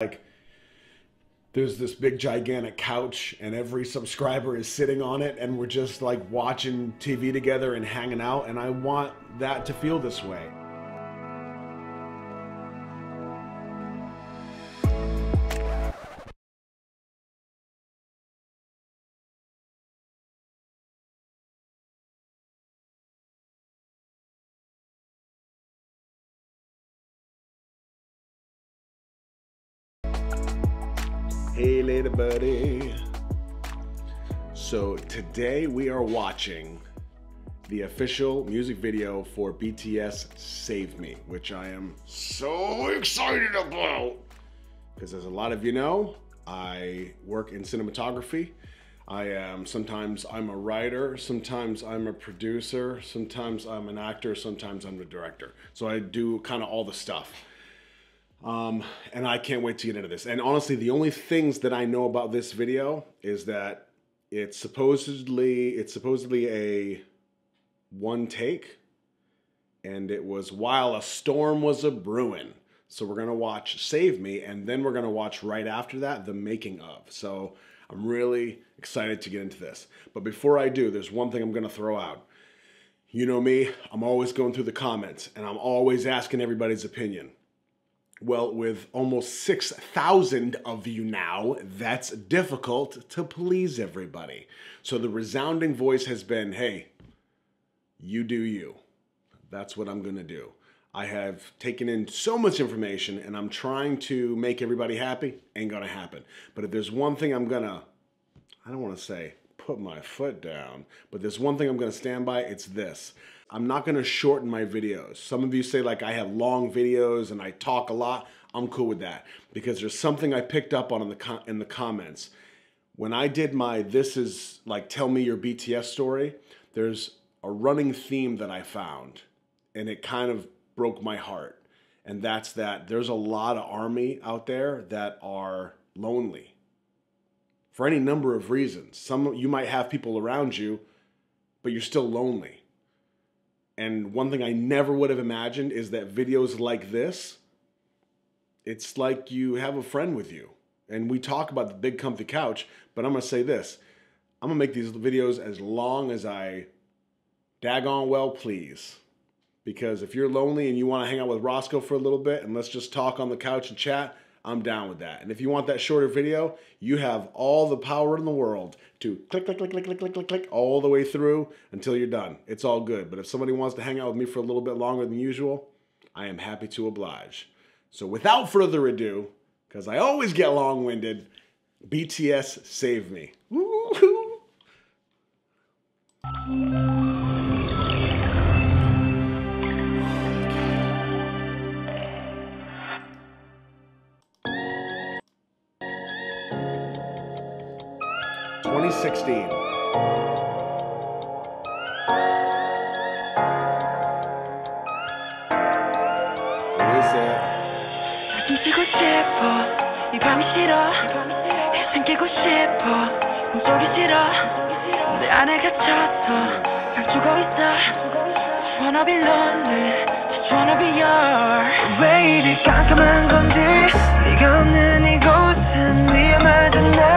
Like, there's this big gigantic couch and every subscriber is sitting on it and we're just like watching TV together and hanging out, and I want that to feel this way. Hey later, buddy. So today we are watching the official music video for BTS Save Me, which I am so excited about. Because as a lot of you know, I work in cinematography. Sometimes I'm a writer, sometimes I'm a producer, sometimes I'm an actor, sometimes I'm the director. So I do kind of all the stuff. And I can't wait to get into this. And honestly, the only things that I know about this video is that it's supposedly a one take, and it was while a storm was a brewing. So we're gonna watch Save Me, and then we're gonna watch right after that the making of. So I'm really excited to get into this. But before I do, there's one thing I'm gonna throw out. You know me, I'm always going through the comments, and I'm always asking everybody's opinion. Well, with almost 6,000 of you now, that's difficult to please everybody. So the resounding voice has been, hey, you do you. That's what I'm gonna do. I have taken in so much information and I'm trying to make everybody happy. Ain't gonna happen. But if there's one thing I don't wanna say put my foot down, but there's one thing I'm gonna stand by, it's this. I'm not gonna shorten my videos. Some of you say like I have long videos and I talk a lot. I'm cool with that because there's something I picked up on in the comments. When I did my this is like tell me your BTS story, there's a running theme that I found and it kind of broke my heart. And that's that there's a lot of ARMY out there that are lonely for any number of reasons. You might have people around you, but you're still lonely. And one thing I never would have imagined is that videos like this, it's like you have a friend with you. And we talk about the big comfy couch, but I'm gonna say this. I'm gonna make these videos as long as I daggone well please. Because if you're lonely and you wanna hang out with Roscoe for a little bit and let's just talk on the couch and chat, I'm down with that. And if you want that shorter video, you have all the power in the world to click, click, click, click, click, click, click, click, all the way through until you're done. It's all good. But if somebody wants to hang out with me for a little bit longer than usual, I am happy to oblige. So without further ado, because I always get long-winded, BTS Save Me. Woo-hoo. 2016. Who is it? 숨쉬고 싶어 이 밤이 싫어 해상 깨고 싶어 꿈속이 싫어 내 안에 갇혀서 별 죽어 있어 Wanna be lonely Just wanna be yours 왜 이리 깜깜한 건지 네가 없는 이곳은 위험하잖아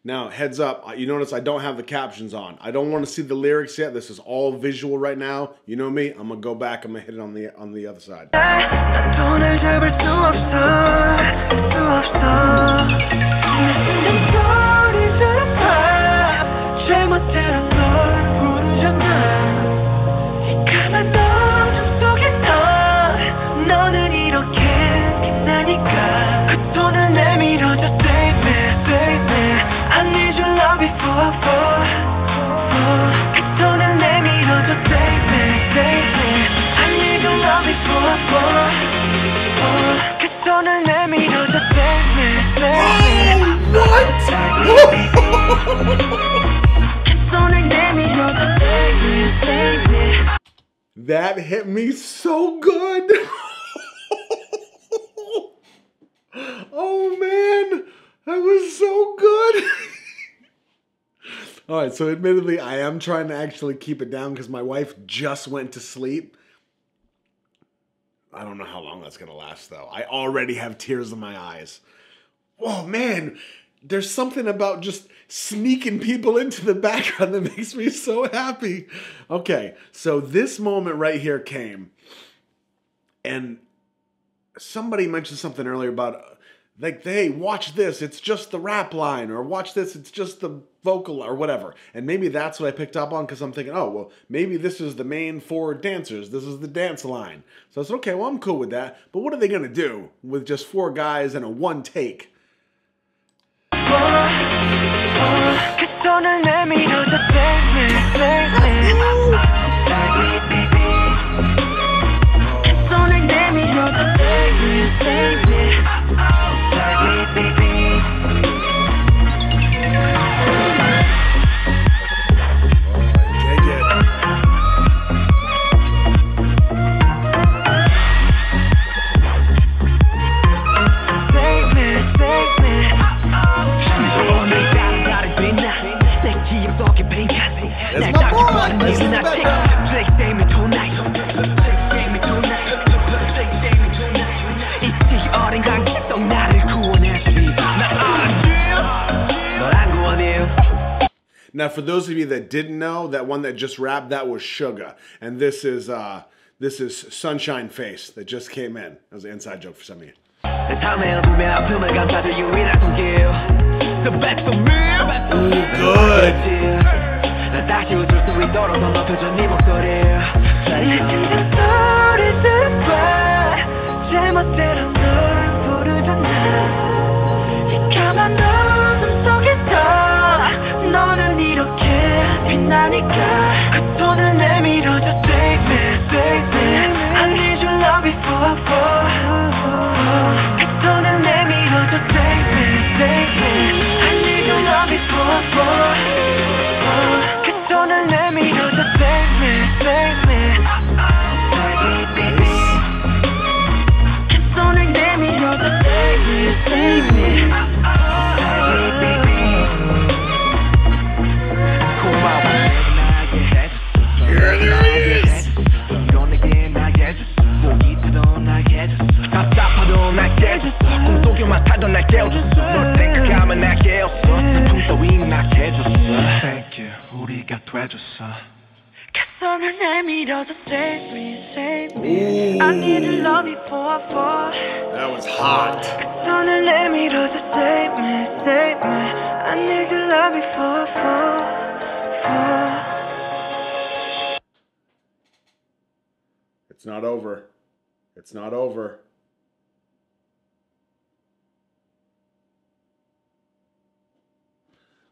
Now, heads up, you notice I don't have the captions on. I don't want to see the lyrics yet. This is all visual right now. You know me, I'm gonna go back, I'm gonna hit it on the other side. That hit me so good. Oh man, that was so good. All right, so admittedly, I am trying to actually keep it down because my wife just went to sleep. I don't know how long that's going to last, though. I already have tears in my eyes. Oh, man. There's something about just sneaking people into the background that makes me so happy. Okay, so this moment right here came. And somebody mentioned something earlier about, like, hey, watch this. It's just the rap line. Or watch this. It's just the vocal or whatever. And maybe that's what I picked up on because I'm thinking, oh, well, maybe this is the main 4 dancers. This is the dance line. So I said, okay, well, I'm cool with that. But what are they going to do with just 4 guys and a 1 take? Now, for those of you that didn't know, that one that just rapped, that was Sugar, and this is Sunshine Face that just came in. That was an inside joke for some of you. Ooh, good. 너는 이렇게 빛나니까 그 손을 내밀어줘 Save me, save me I need your love before I fall 그 손을 내밀어줘 Save me, save me I need your love before I fall 그 손을 내밀어줘 Save me, save me 그 손을 내밀어줘 Save me, save me I need your love before I fall. That was hot. Save me, save me. I need your love before I fall. It's not over. It's not over.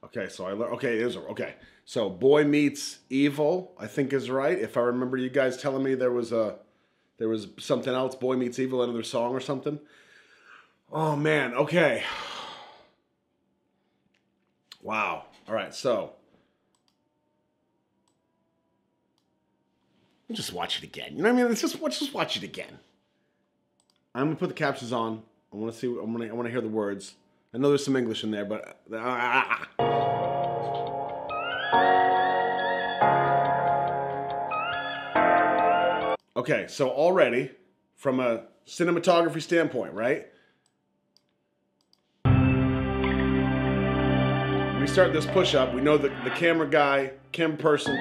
Okay, so okay, it is over. Okay. So Boy Meets Evil, I think is right. If I remember you guys telling me there was something else, Boy Meets Evil, another song or something. Oh man, okay. Wow. All right, so we'll just watch it again. You know what I mean? Let's just watch it again. I'm gonna put the captions on. I want to see. I want to hear the words. I know there's some English in there, but okay. So already, from a cinematography standpoint, right? We start this push-up. We know that the camera guy, camera person,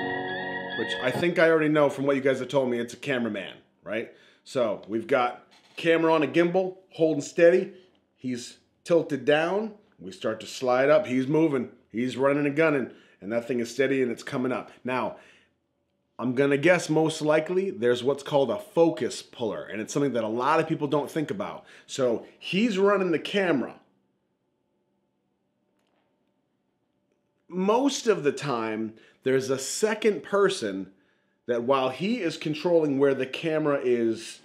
which I think I already know from what you guys have told me, it's a cameraman, right? So we've got camera on a gimbal, holding steady. He's tilted down. We start to slide up. He's moving. He's running and gunning. And that thing is steady and it's coming up. Now, I'm going to guess most likely there's what's called a focus puller. And it's something that a lot of people don't think about. So he's running the camera. Most of the time, there's a second person that while he is controlling where the camera is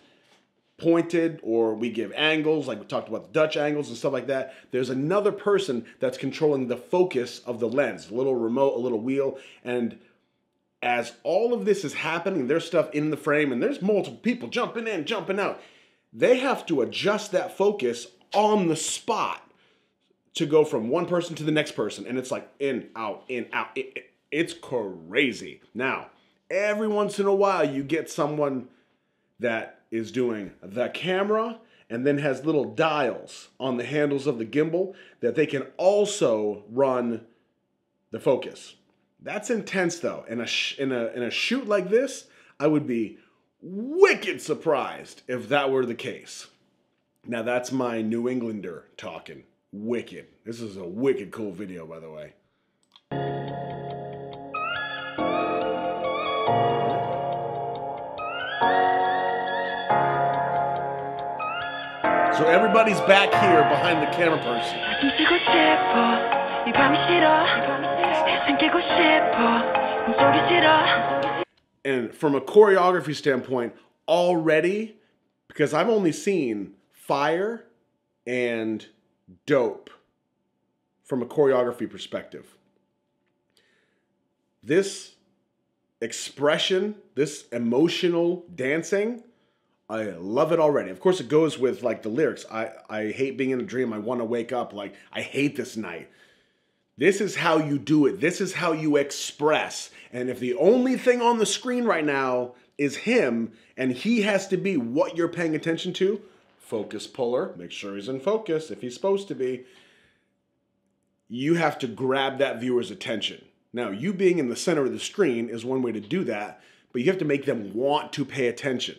pointed, or we give angles, like we talked about the Dutch angles and stuff like that, there's another person that's controlling the focus of the lens, a little remote, a little wheel. And as all of this is happening, there's stuff in the frame and there's multiple people jumping in, jumping out. They have to adjust that focus on the spot to go from one person to the next person. And it's like in, out, in, out. It's crazy. Now, every once in a while, you get someone that is doing the camera and then has little dials on the handles of the gimbal that they can also run the focus. That's intense though. In a shoot like this, I would be wicked surprised if that were the case. Now that's my New Englander talking. Wicked. This is a wicked cool video, by the way. So everybody's back here behind the camera person. And from a choreography standpoint, already, because I've only seen Fire and Dope from a choreography perspective. This expression, this emotional dancing, I love it already. Of course, it goes with like the lyrics. I hate being in a dream. I want to wake up. Like, I hate this night. This is how you do it. This is how you express. And if the only thing on the screen right now is him, and he has to be what you're paying attention to, focus puller, make sure he's in focus if he's supposed to be, you have to grab that viewer's attention. Now, you being in the center of the screen is one way to do that, but you have to make them want to pay attention.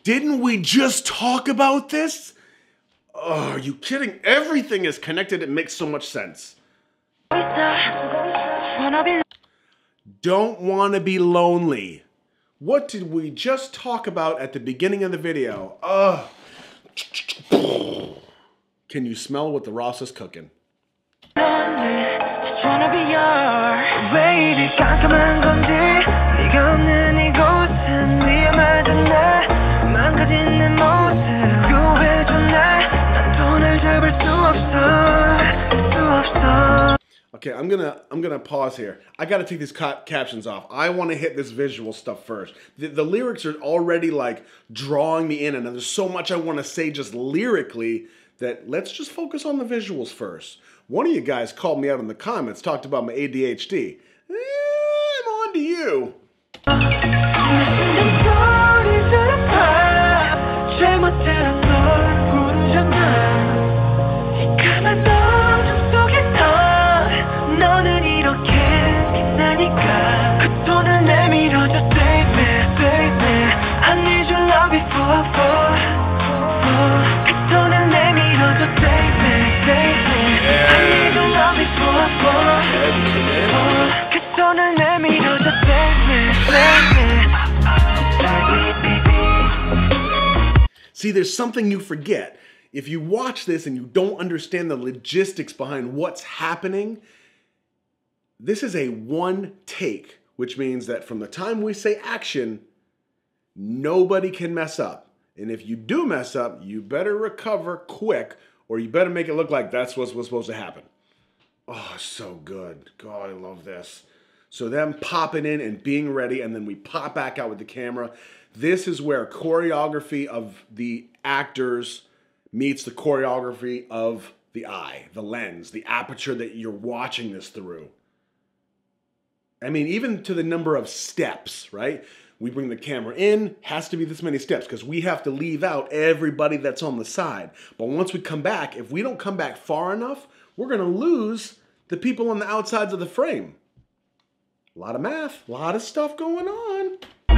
Didn't we just talk about this? Oh, are you kidding? Everything is connected. It makes so much sense. Don't want to be lonely. What did we just talk about at the beginning of the video? Can you smell what the Ross is cooking? Okay, I'm gonna pause here. I gotta take these captions off. I want to hit this visual stuff first. The lyrics are already like drawing me in, and there's so much I want to say just lyrically that let's just focus on the visuals first. One of you guys called me out in the comments, talked about my ADHD. I'm on to you. See, there's something you forget. If you watch this and you don't understand the logistics behind what's happening, this is a one take, which means that from the time we say action, nobody can mess up. And if you do mess up, you better recover quick, or you better make it look like that's what's supposed to happen. Oh, so good. God, I love this. So them popping in and being ready, and then we pop back out with the camera. This is where choreography of the actors meets the choreography of the eye, the lens, the aperture that you're watching this through. I mean, even to the number of steps, right? We bring the camera in, has to be this many steps because we have to leave out everybody that's on the side. But once we come back, if we don't come back far enough, we're going to lose the people on the outsides of the frame. A lot of math, a lot of stuff going on. Oh,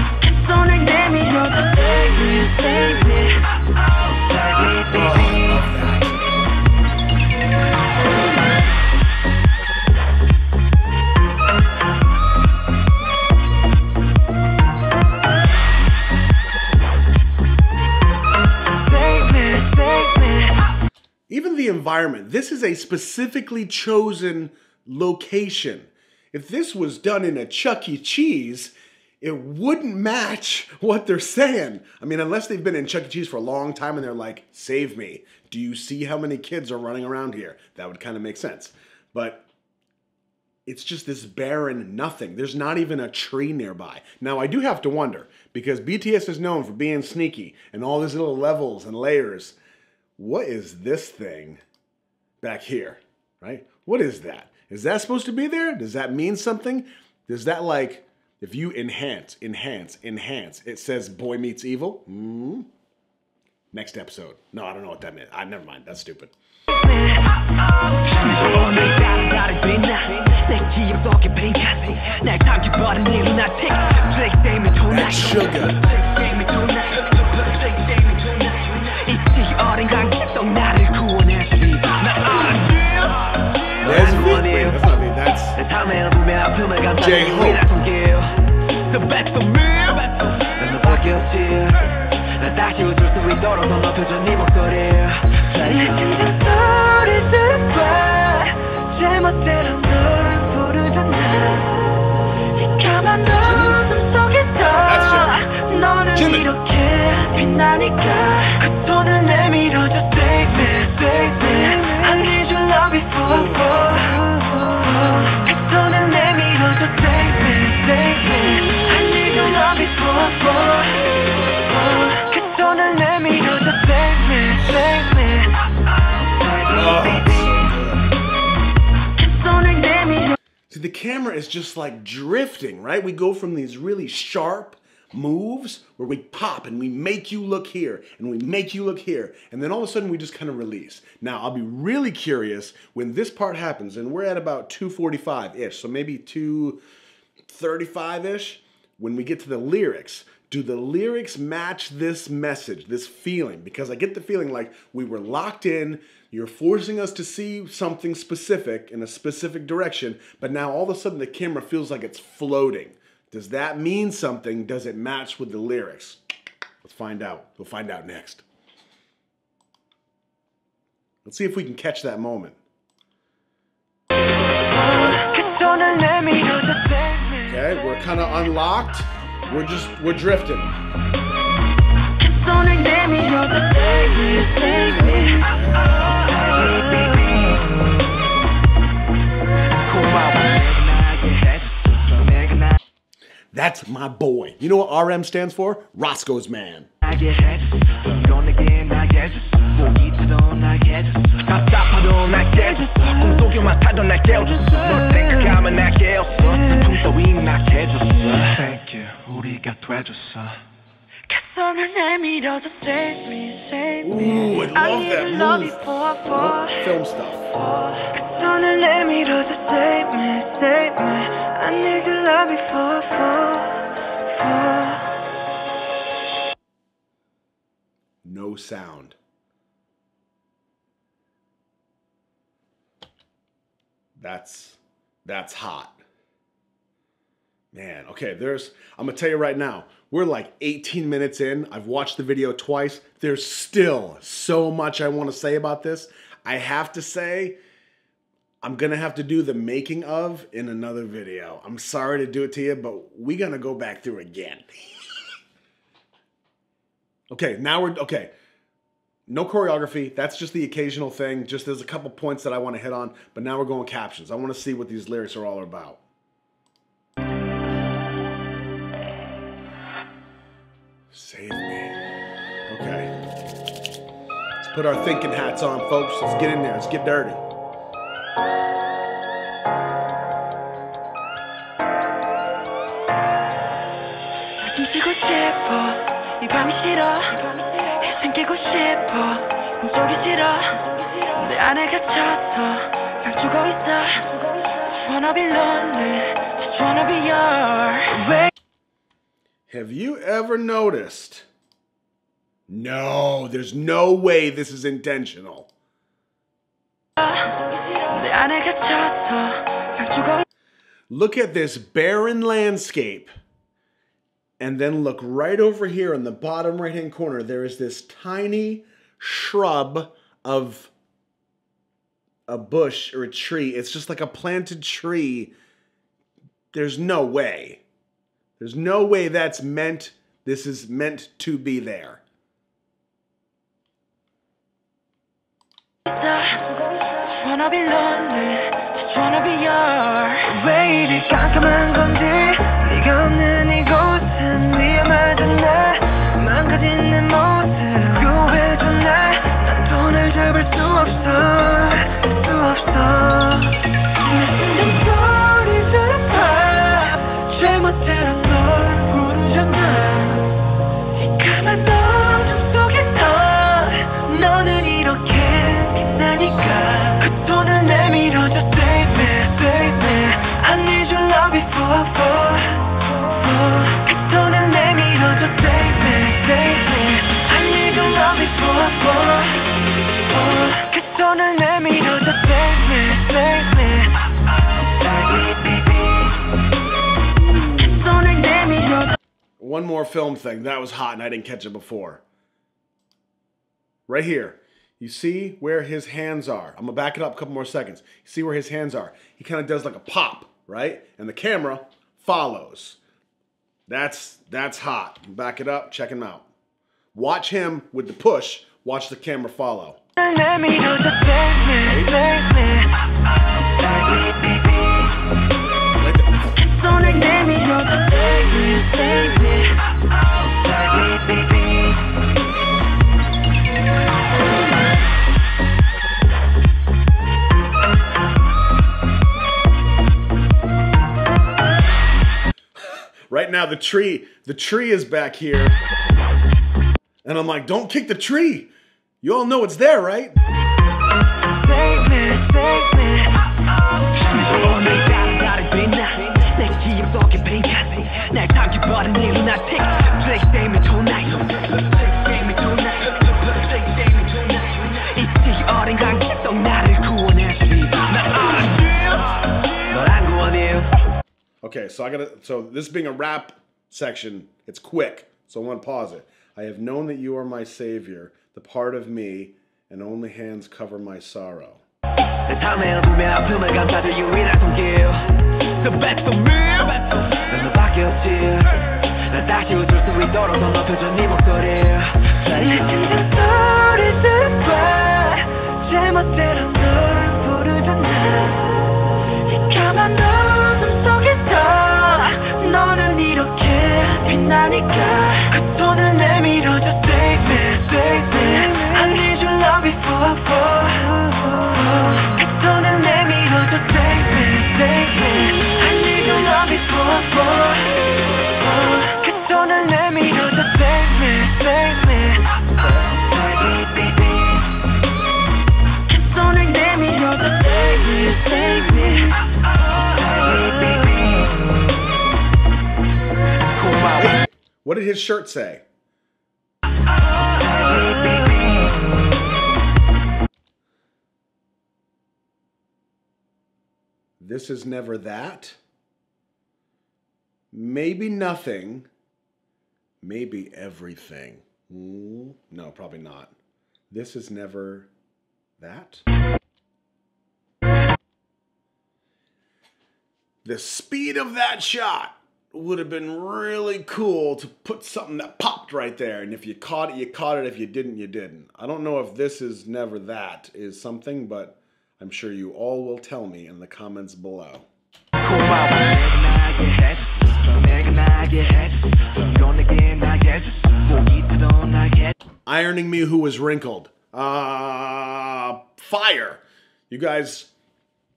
I love that. Even the environment. This is a specifically chosen location. If this was done in a Chuck E. Cheese, it wouldn't match what they're saying. I mean, unless they've been in Chuck E. Cheese for a long time and they're like, save me. Do you see how many kids are running around here? That would kind of make sense. But it's just this barren nothing. There's not even a tree nearby. Now, I do have to wonder, because BTS is known for being sneaky and all these little levels and layers. What is this thing back here, right? What is that? Is that supposed to be there? Does that mean something? Does that, like, if you enhance, it says boy meets evil? Next episode. No, I don't know what that meant. Never mind. That's stupid. That's sugar. There's a wait, that's not me. That's J-Hope. See, the camera is just like drifting, right? We go from these really sharp moves where we pop and we make you look here and we make you look here, and then all of a sudden we just kind of release. Now, I'll be really curious when this part happens, and we're at about 2:45-ish, so maybe 2:35-ish, when we get to the lyrics. Do the lyrics match this message, this feeling? Because I get the feeling like we were locked in, you're forcing us to see something specific in a specific direction, but now all of a sudden the camera feels like it's floating. Does that mean something? Does it match with the lyrics? Let's find out. We'll find out next. Let's see if we can catch that moment. Okay, we're kind of unlocked. We're drifting. That's my boy. You know what RM stands for? Roscoe's man. Ooh, I love that move. Nope, film stuff. No sound. That's hot. Man, okay, I'm gonna tell you right now, we're like 18 minutes in. I've watched the video twice. There's still so much I want to say about this. I have to say, I'm gonna have to do the making of in another video. I'm sorry to do it to you, but we're gonna go back through again. Okay, okay. No choreography, that's just the occasional thing. Just there's a couple points that I want to hit on, but now we're going captions. I want to see what these lyrics are all about. Save me. Okay. Let's put our thinking hats on, folks. Let's get in there. Let's get dirty. Have you ever noticed? No, there's no way this is intentional. Look at this barren landscape. And then look right over here in the bottom right-hand corner. There is this tiny shrub of a bush or a tree. It's just like a planted tree. There's no way. There's no way this is meant to be there. Wanna be lonely, just wanna be yours. 왜 이리 깜깜한 건지 네가 없는 이곳은 위험하잖아. 망가진 내 모습 유해져 날. 난 돈을 잡을 수 없어. 그 손을 내밀어줘 save me save me I need your love before 그 손을 내밀어줘 save me save me 그 손을 내밀어줘. One more film thing. That was hot and I didn't catch it before. Right here. You see where his hands are. I'm going to back it up a couple more seconds. You see where his hands are. He kind of does like a pop, right? And the camera follows. That's hot. Back it up. Check him out. Watch him with the push. Watch the camera follow. Right now, the tree is back here. And I'm like, don't kick the tree. You all know it's there, right? Okay, so this being a rap section, it's quick, so I want to pause it. I have known that you are my savior, the part of me, and only hands cover my sorrow. 너는 이렇게 빛나니까 그 손을 내밀어줘 save me save me I need your love before 그 손을 내밀어줘 save me save me I need your love before 그 손을 내밀어줘 save me save me 그 손을 내밀어줘 save me save me What did his shirt say? This is never that. Maybe nothing. Maybe everything. No, probably not. This is never that. The speed of that shot would have been really cool to put something that popped right there. And if you caught it, you caught it. If you didn't, you didn't. I don't know if this is never that is something, but I'm sure you all will tell me in the comments below. Ironing me who was wrinkled. Fire. You guys...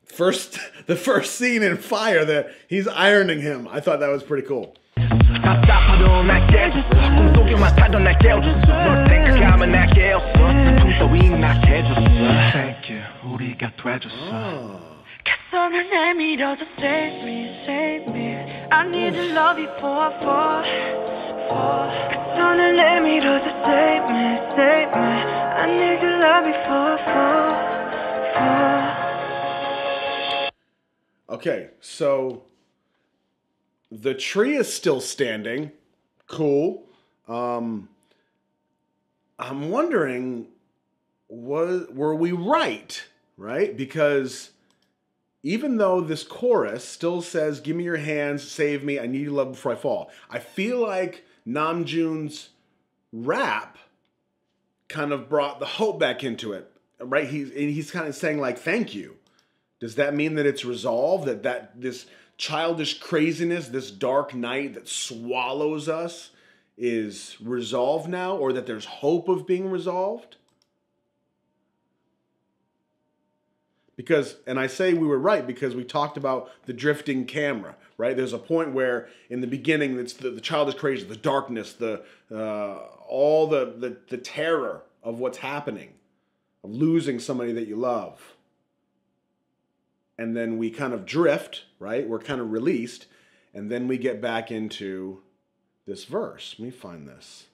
The first scene in Fire that he's ironing him. I thought that was pretty cool. Okay, so the tree is still standing. Cool. I'm wondering, were we right? Because even though this chorus still says, give me your hands, save me, I need your love before I fall, I feel like Namjoon's rap kind of brought the hope back into it, right? He's kind of saying like, thank you. Does that mean that it's resolved, that this childish craziness, this dark night that swallows us is resolved now, or that there's hope of being resolved? Because, and I say we were right because we talked about the drifting camera, right? There's a point where in the beginning, it's the childish crazy, the darkness, all the terror of what's happening, of losing somebody that you love. And then we kind of drift, right? We're kind of released. and then we get back into this verse. Let me find this.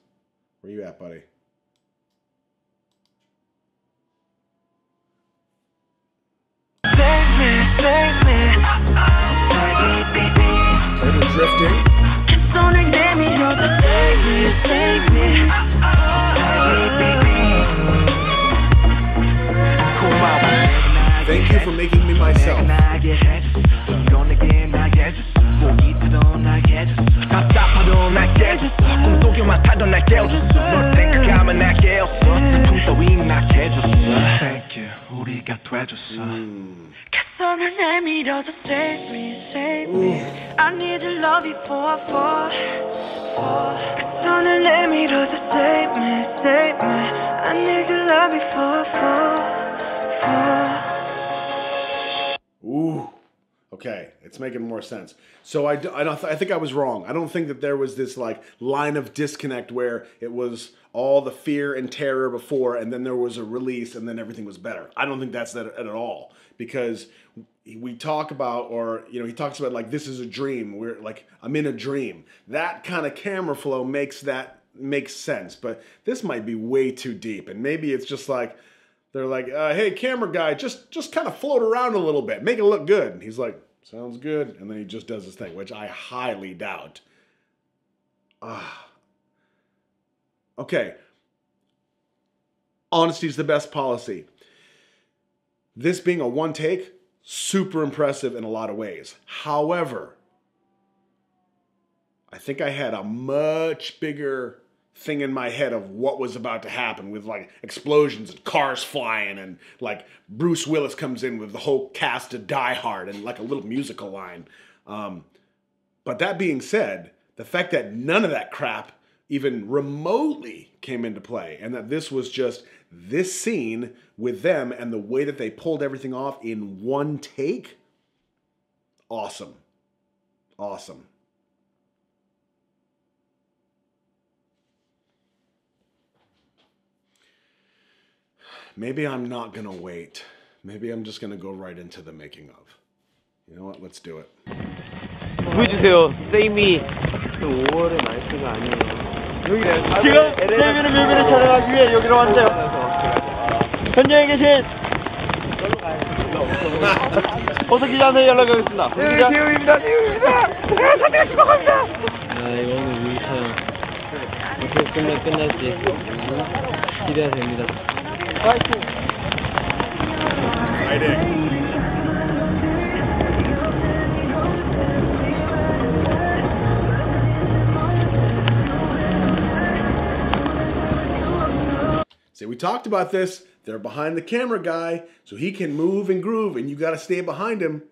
Where you at, buddy? Save me, save me. Okay, we're drifting. 손을 내밀어도 save me, save me. Thank you for making me myself. 손을 내밀어도 save me, save me. I need your love before I fall. 손을 내밀어도 save me, save me. I need your love before I fall. Ooh. Okay, it's making more sense. So I think I was wrong. I don't think that there was this like line of disconnect where it was all the fear and terror before and then there was a release and then everything was better. I don't think that's that at all, because we talk about, or he talks about like this is a dream. We're like, I'm in a dream. That kind of camera flow makes sense, but this might be way too deep, and maybe it's just like they're like, hey, camera guy, just kind of float around a little bit, make it look good. And he's like, sounds good. And then he just does his thing, which I highly doubt. Okay. Honesty is the best policy. This being a one take, super impressive in a lot of ways. However, I think I had a much bigger thing in my head of what was about to happen, with like explosions and cars flying, and like Bruce Willis comes in with the whole cast of Die Hard and like a little musical line. But that being said, the fact that none of that crap even remotely came into play, and that this was just this scene with them and the way that they pulled everything off in one take, awesome. Awesome. Maybe I'm not going to wait. Maybe I'm just going to go right into the making of. You know what? Let's do it. 보여주세요. Save me. 5월의 날씨가 아니에요. 지금 세미는 뮤비를 촬영하기 위해 여기로 왔는데요. 현장에 계신 호석 기자한테 연락하겠습니다. 대우입니다. 사진을 찍어 갑니다. 이거는 뮤비 촬영 어떻게 끝날지 기대가 됩니다. Fighting. See, we talked about this. They're behind the camera guy, so he can move and groove, and you got to stay behind him.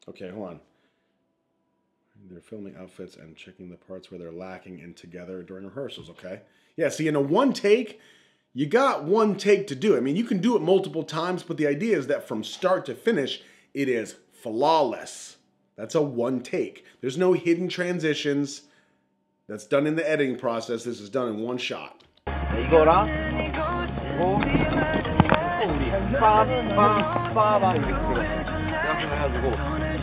Okay, hold on. They're filming outfits and checking the parts where they're lacking in together during rehearsals, okay? Yeah, see, in a one take, you got one take to do it. I mean, you can do it multiple times, but the idea is that from start to finish, it is flawless. That's a one take. There's no hidden transitions. That's done in the editing process. This is done in one shot. 이거랑 빠바바바 이렇게 해가지고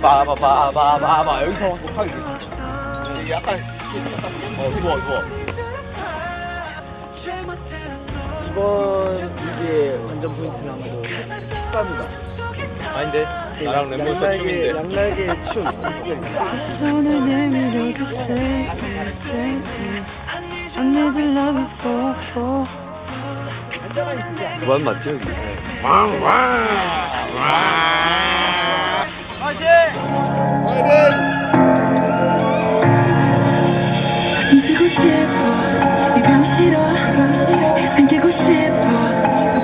빠바바바바바 여기서 하게 돼. 약간 좋아. 이번 이게 완전 포인트는 아마도 축가입니다. 아닌데? 나랑 랩몬스터 춤인데. 양날개의 춤. 손을 내밀어도 save me, save me. I need your love before 그만 맞죠? 잊고 싶어 이 밤 싫어 안기고 싶어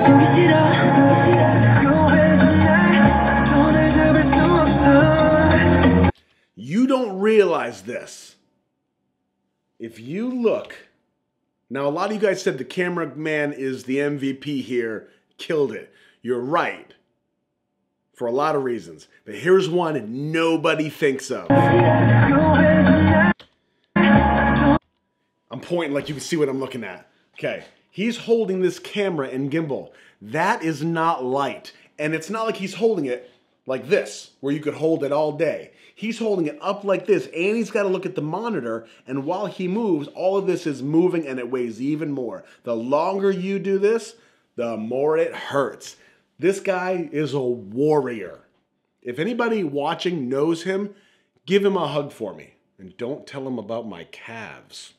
보기 싫어 You don't realize this. If you look, now a lot of you guys said the cameraman is the MVP here, killed it. You're right, for a lot of reasons. But here's one nobody thinks of. I'm pointing like you can see what I'm looking at. Okay, he's holding this camera and gimbal. That is not light. And it's not like he's holding it like this, where you could hold it all day. He's holding it up like this, and he's got to look at the monitor, and while he moves, all of this is moving, and it weighs even more. The longer you do this, the more it hurts. This guy is a warrior. If anybody watching knows him, give him a hug for me, and don't tell him about my calves.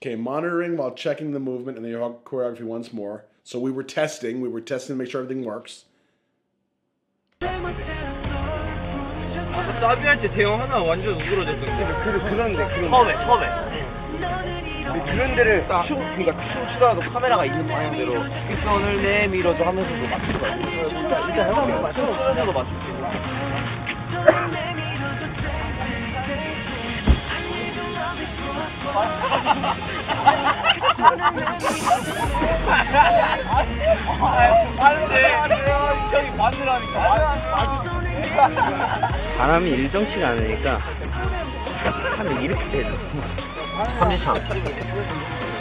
Okay, monitoring while checking the movement and the choreography once more. So we were testing to make sure everything works. 나비할 때 대형 하나 완전 우그러졌던데. 그런데 처음에. 그런 데를 그러니까 춤추다가도 카메라가 있는 방향대로 손을 내밀어도 하면서도 맞출 거야. 일단 해볼게요. 손으로도 맞출게요. 저기 맞으라니까. 바람이 일정치가 않으니까 하면 이렇게 되죠.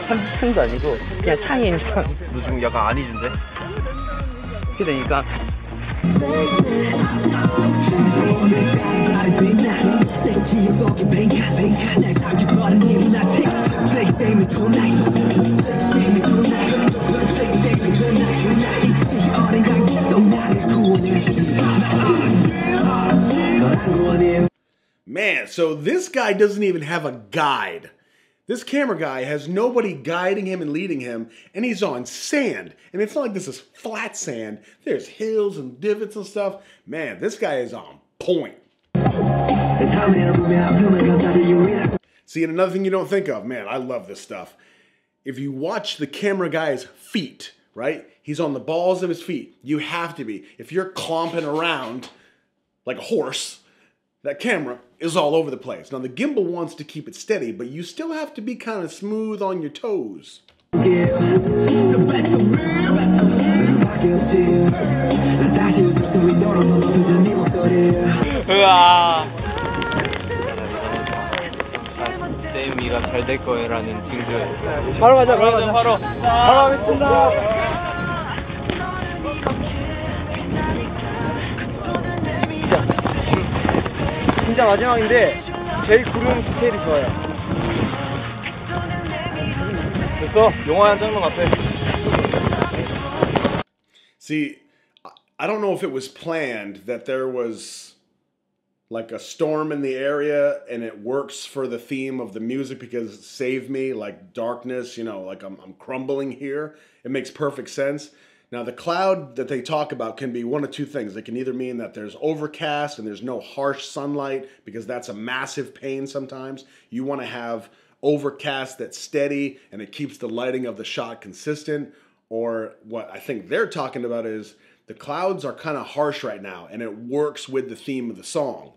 삼지창도 아니고 그냥 창인 창. 너 지금 약간 아니준데? 이렇게 되니까 Man, so this guy doesn't even have a guide. This camera guy has nobody guiding him and leading him, and he's on sand. And it's not like this is flat sand. There's hills and divots and stuff. Man, this guy is on point. See, and another thing you don't think of, man, I love this stuff. If you watch the camera guy's feet, right? He's on the balls of his feet. You have to be. If you're clomping around like a horse, that camera is all over the place. Now, the gimbal wants to keep it steady, but you still have to be kind of smooth on your toes. 세미가 잘 될 거라는 딜들. 바로 가자. 바로 하겠습니다. 진짜 마지막인데 제일 구름 스케일이 좋아요. 됐어? 영화 한 장면 같아. See, I don't know if it was planned that there was like a storm in the area and it works for the theme of the music because save me, like darkness, you know, like I'm crumbling here. It makes perfect sense. Now, the cloud that they talk about can be one of two things. It can either mean that there's overcast and there's no harsh sunlight because that's a massive pain sometimes. You want to have overcast that's steady and it keeps the lighting of the shot consistent. Or what I think they're talking about is the clouds are kind of harsh right now and it works with the theme of the song.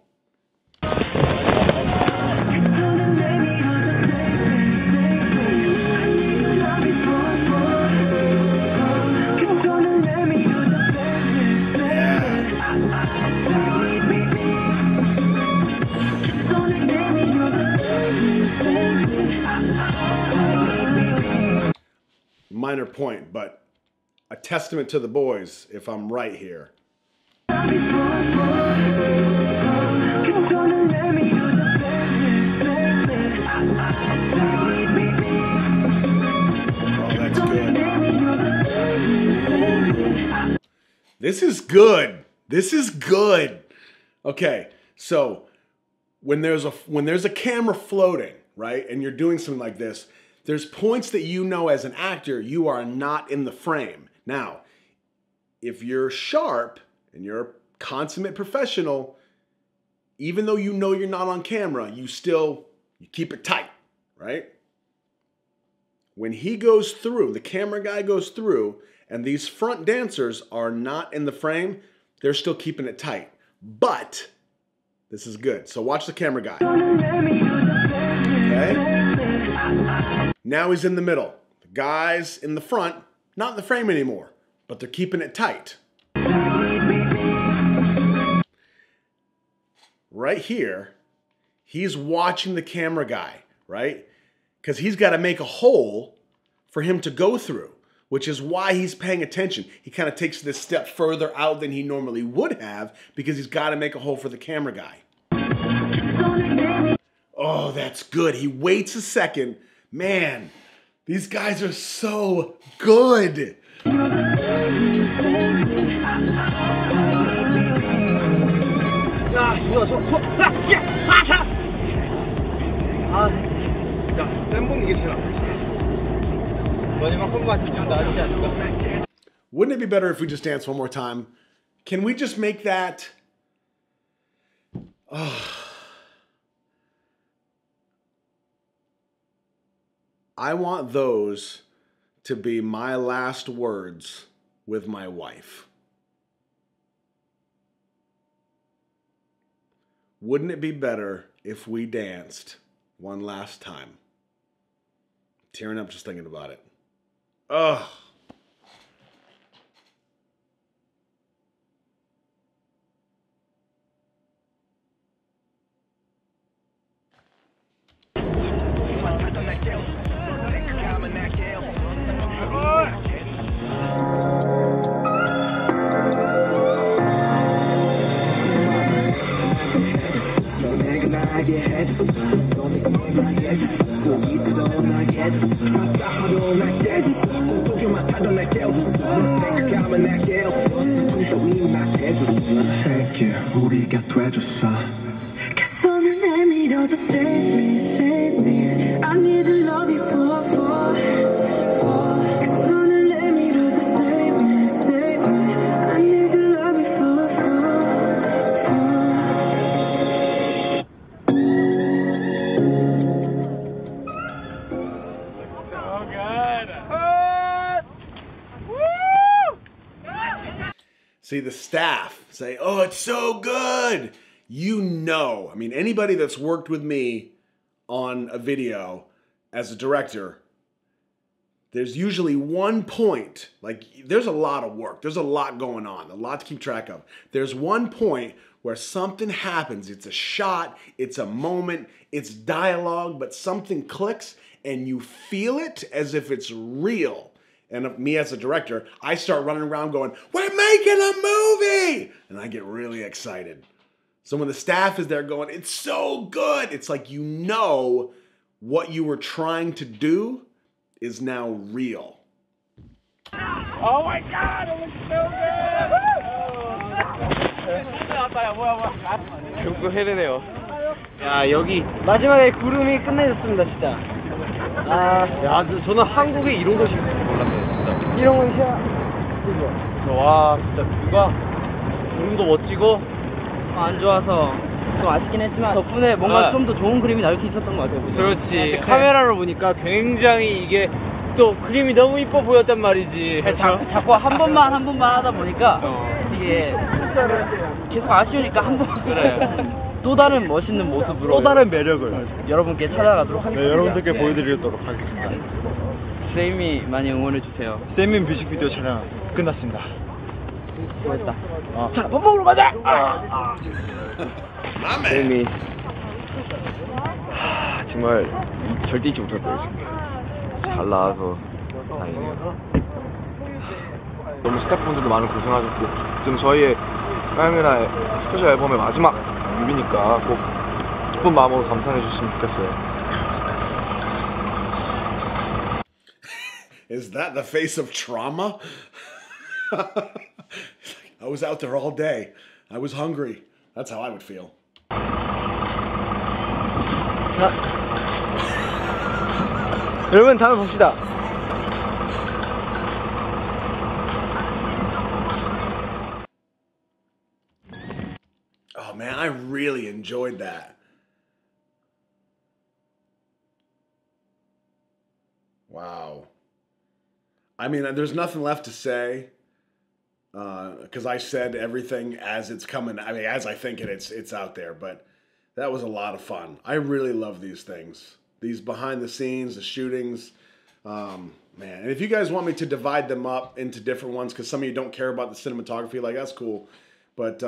Minor point, but a testament to the boys if I'm right here. Oh, that's good. This is good. This is good. Okay, so when there's a camera floating, right, and you're doing something like this, there's points that you know as an actor you are not in the frame. Now, if you're sharp and you're a consummate professional, even though you know you're not on camera, you keep it tight, right? When he goes through, the camera guy goes through, and these front dancers are not in the frame, they're still keeping it tight. But this is good. So watch the camera guy. Okay? Now he's in the middle. The guy's in the front, not in the frame anymore, but they're keeping it tight. right here, he's watching the camera guy, right? Because he's got to make a hole for him to go through, which is why he's paying attention. He kind of takes this step further out than he normally would have because he's got to make a hole for the camera guy. Oh, that's good. He waits a second. Man, these guys are so good. Wouldn't it be better if we just danced one more time? Can we just make that? I want those to be my last words with my wife. Wouldn't it be better if we danced one last time? Tearing up just thinking about it. Ugh. See, the staff say, oh, it's so good. You know, I mean, anybody that's worked with me on a video as a director, there's usually one point, like there's a lot of work. There's a lot going on, a lot to keep track of. There's one point where something happens. It's a shot, it's a moment, it's dialogue, but something clicks and you feel it as if it's real. And me as a director, I start running around going, we're making a movie! And I get really excited. So when the staff is there going, it's so good, it's like you know what you were trying to do is now real. Oh my God, it looks so good! 결국 해내네요. 야, 여기 마지막에 구름이 끝내줬습니다, 진짜. 야, 저는 한국에 이런 곳이 있을 줄 몰랐네요, 진짜. 이런 곳이 와, 진짜 뷰가 구름도 멋지고 안 좋아서 좀 아쉽긴 했지만 덕분에 뭔가 좀 더 좋은 그림이 나올 수 있었던 것 같아요. 그렇지. 카메라로 보니까 굉장히 이게 또 그림이 너무 이뻐 보였단 말이지. 자꾸 한 번만 하다 보니까 이게 계속 아쉬우니까 한 번 그래. 또 다른 멋있는 모습으로 또 다른 매력을 여러분께 찾아가도록 하겠습니다. 네, 여러분들께 보여드리도록 하겠습니다. 쌤이 많이 응원해주세요. 쌤이 뮤직비디오 촬영 끝났습니다. 수고했다. 자, 밥 먹으러 가자! 쌤이 정말 절대 잊지 못할 거예요. 잘 나와서 다행이네요. 너무 스태프분들도 많은 고생하셨고 지금 저희의 카메라의 스페셜 앨범의 마지막 뮤비니까 꼭 기쁜 마음으로 감상해 주시면 좋겠어요. Is that the face of trauma? I was out there all day. I was hungry. That's how I would feel. 자, 여러분 다음에 봅시다. Oh man, I really enjoyed that. Wow. I mean, there's nothing left to say because I said everything as it's coming. I mean, as I think it's out there. But that was a lot of fun. I really love these things. These behind the scenes, the shootings. Man, and if you guys want me to divide them up into different ones, because some of you don't care about the cinematography, like that's cool. But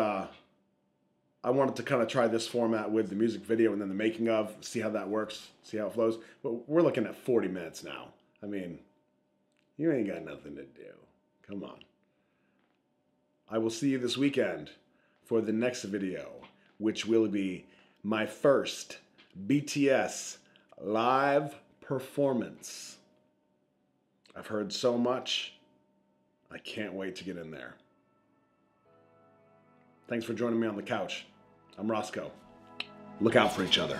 I wanted to kind of try this format with the music video and then the making of, see how that works, see how it flows. But we're looking at 40 minutes now. I mean, you ain't got nothing to do. Come on. I will see you this weekend for the next video, which will be my first BTS live performance. I've heard so much. I can't wait to get in there. Thanks for joining me on the couch. I'm Roscoe. Look out for each other.